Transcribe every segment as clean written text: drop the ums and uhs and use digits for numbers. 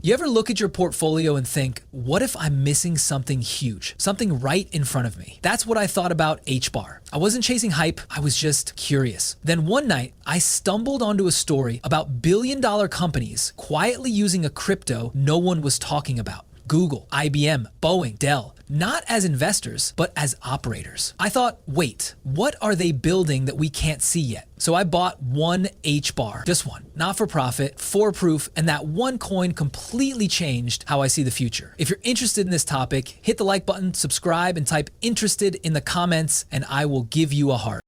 You ever look at your portfolio and think, what if I'm missing something huge, something right in front of me? That's what I thought about HBAR. I wasn't chasing hype, I was just curious. Then one night, I stumbled onto a story about billion-dollar companies quietly using a crypto no one was talking about. Google, IBM, Boeing, Dell, not as investors, but as operators. I thought, wait, what are they building that we can't see yet? So I bought one HBAR, just one, not for profit, for proof, and that one coin completely changed how I see the future. If you're interested in this topic, hit the like button, subscribe, and type interested in the comments, and I will give you a heart.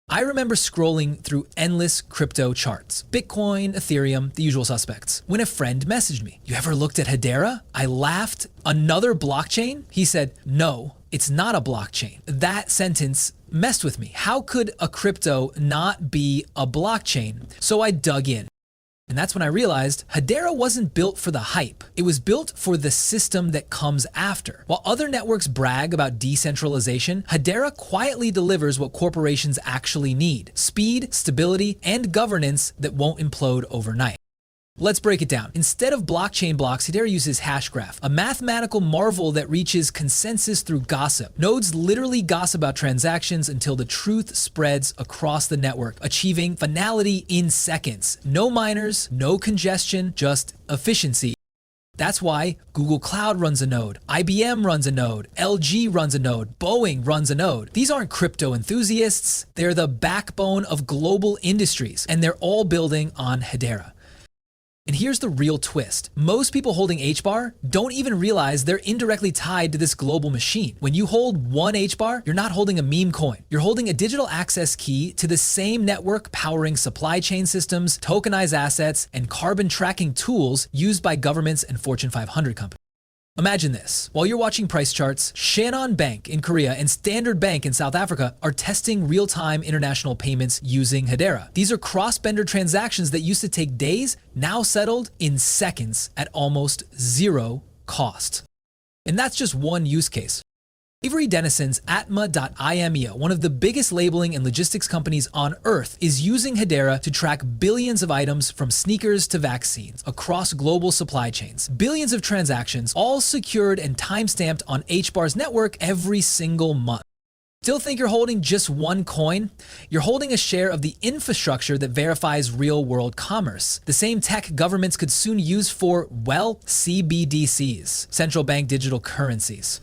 I remember scrolling through endless crypto charts, Bitcoin, Ethereum, the usual suspects, when a friend messaged me, "You ever looked at Hedera?" I laughed. "Another blockchain?" He said, "No, it's not a blockchain." That sentence messed with me. How could a crypto not be a blockchain? So I dug in. And that's when I realized Hedera wasn't built for the hype. It was built for the system that comes after. While other networks brag about decentralization, Hedera quietly delivers what corporations actually need: speed, stability, and governance that won't implode overnight. Let's break it down. Instead of blockchain blocks, Hedera uses Hashgraph, a mathematical marvel that reaches consensus through gossip. Nodes literally gossip about transactions until the truth spreads across the network, achieving finality in seconds. No miners, no congestion, just efficiency. That's why Google Cloud runs a node, IBM runs a node, LG runs a node, Boeing runs a node. These aren't crypto enthusiasts, they're the backbone of global industries, and they're all building on Hedera. And here's the real twist. Most people holding HBAR don't even realize they're indirectly tied to this global machine. When you hold one HBAR, you're not holding a meme coin. You're holding a digital access key to the same network powering supply chain systems, tokenized assets, and carbon tracking tools used by governments and Fortune 500 companies. Imagine this. While you're watching price charts, Shannon Bank in Korea and Standard Bank in South Africa are testing real-time international payments using Hedera. These are cross-border transactions that used to take days, now settled in seconds at almost zero cost. And that's just one use case. Avery Dennison's Atma.imeo, one of the biggest labeling and logistics companies on earth, is using Hedera to track billions of items from sneakers to vaccines across global supply chains. Billions of transactions, all secured and timestamped on HBAR's network every single month. Still think you're holding just one coin? You're holding a share of the infrastructure that verifies real-world commerce. The same tech governments could soon use for, well, CBDCs, central bank digital currencies.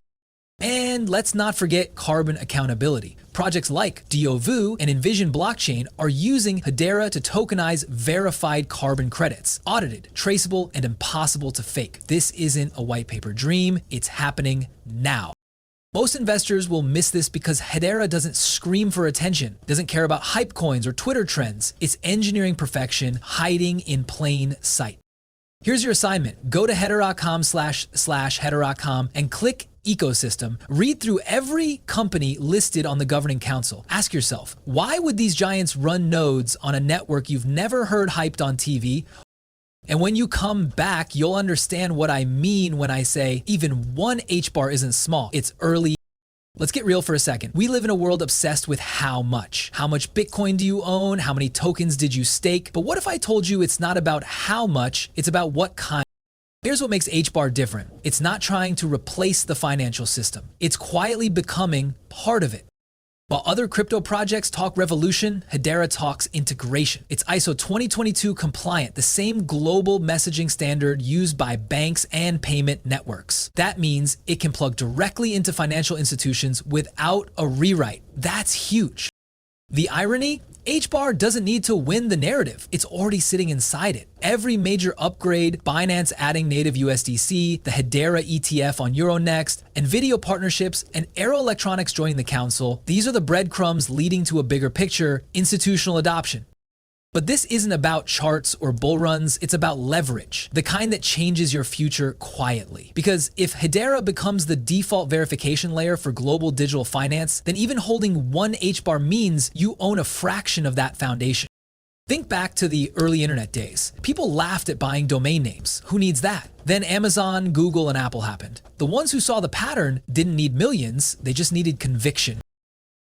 And let's not forget carbon accountability. Projects like Diovu and Envision Blockchain are using Hedera to tokenize verified carbon credits, audited, traceable, and impossible to fake. This isn't a white paper dream, it's happening now. Most investors will miss this because Hedera doesn't scream for attention, doesn't care about hype coins or Twitter trends. It's engineering perfection hiding in plain sight. Here's your assignment. Go to hedera.com/hedera.com and click ecosystem. Read through every company listed on the governing council. Ask yourself, why would these giants run nodes on a network you've never heard hyped on TV? And when you come back, you'll understand what I mean when I say even one HBAR isn't small, it's early. Let's get real for a second. We live in a world obsessed with how much. How much Bitcoin do you own? How many tokens did you stake? But what if I told you it's not about how much, it's about what kind? Here's what makes HBAR different. It's not trying to replace the financial system. It's quietly becoming part of it. While other crypto projects talk revolution, Hedera talks integration. It's ISO 2022 compliant, the same global messaging standard used by banks and payment networks. That means it can plug directly into financial institutions without a rewrite. That's huge. The irony? HBAR doesn't need to win the narrative. It's already sitting inside it. Every major upgrade, Binance adding native USDC, the Hedera ETF on Euronext, NVIDIA partnerships, and Arrow Electronics joining the council, these are the breadcrumbs leading to a bigger picture: institutional adoption. But this isn't about charts or bull runs, it's about leverage, the kind that changes your future quietly. Because if Hedera becomes the default verification layer for global digital finance, then even holding one HBAR means you own a fraction of that foundation. Think back to the early internet days. People laughed at buying domain names. Who needs that? Then Amazon, Google, and Apple happened. The ones who saw the pattern didn't need millions, they just needed conviction.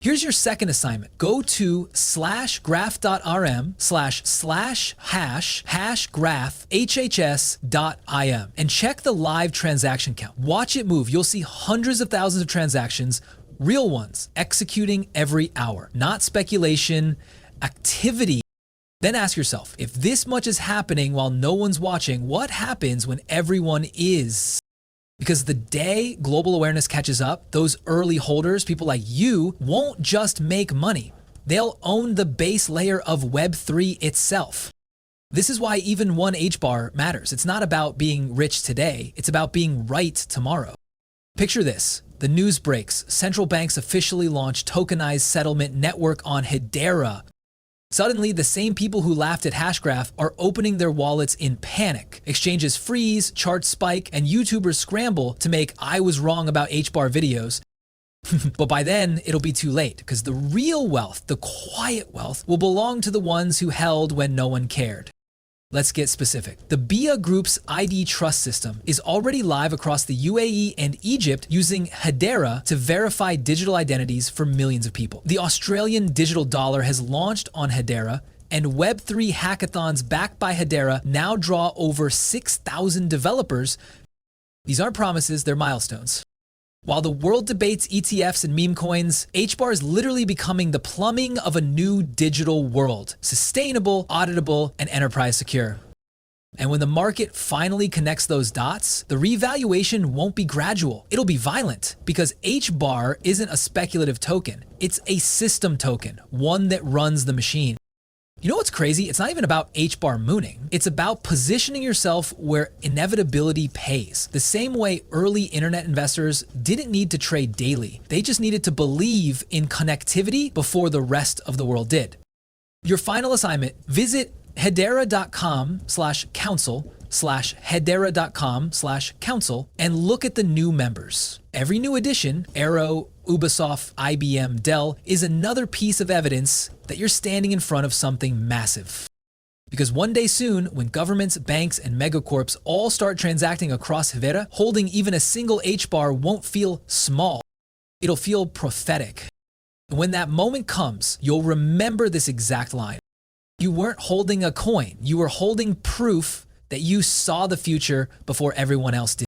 Here's your second assignment. Go to /graph.rm//hashgraph and check the live transaction count. Watch it move. You'll see hundreds of thousands of transactions, real ones, executing every hour, not speculation, activity. Then ask yourself, if this much is happening while no one's watching, what happens when everyone is? Because the day global awareness catches up, those early holders, people like you, won't just make money. They'll own the base layer of Web3 itself. This is why even one HBAR matters. It's not about being rich today. It's about being right tomorrow. Picture this. The news breaks. Central banks officially launch tokenized settlement network on Hedera. Suddenly, the same people who laughed at Hashgraph are opening their wallets in panic. Exchanges freeze, charts spike, and YouTubers scramble to make "I was wrong about HBAR" videos. But by then, it'll be too late, because the real wealth, the quiet wealth, will belong to the ones who held when no one cared. Let's get specific. The BIA Group's ID trust system is already live across the UAE and Egypt using Hedera to verify digital identities for millions of people. The Australian digital dollar has launched on Hedera, and Web3 hackathons backed by Hedera now draw over 6,000 developers. These aren't promises, they're milestones. While the world debates ETFs and meme coins, HBAR is literally becoming the plumbing of a new digital world, sustainable, auditable, and enterprise secure. And when the market finally connects those dots, the revaluation won't be gradual. It'll be violent, because HBAR isn't a speculative token. It's a system token, one that runs the machine. You know what's crazy? It's not even about HBAR mooning. It's about positioning yourself where inevitability pays. The same way early internet investors didn't need to trade daily. They just needed to believe in connectivity before the rest of the world did. Your final assignment, visit hedera.com/council/hedera.com/council and look at the new members. Every new addition, Arrow, Ubisoft, IBM, Dell, is another piece of evidence that you're standing in front of something massive. Because one day soon, when governments, banks, and megacorps all start transacting across Hedera, holding even a single HBAR won't feel small. It'll feel prophetic. And when that moment comes, you'll remember this exact line. You weren't holding a coin. You were holding proof that you saw the future before everyone else did.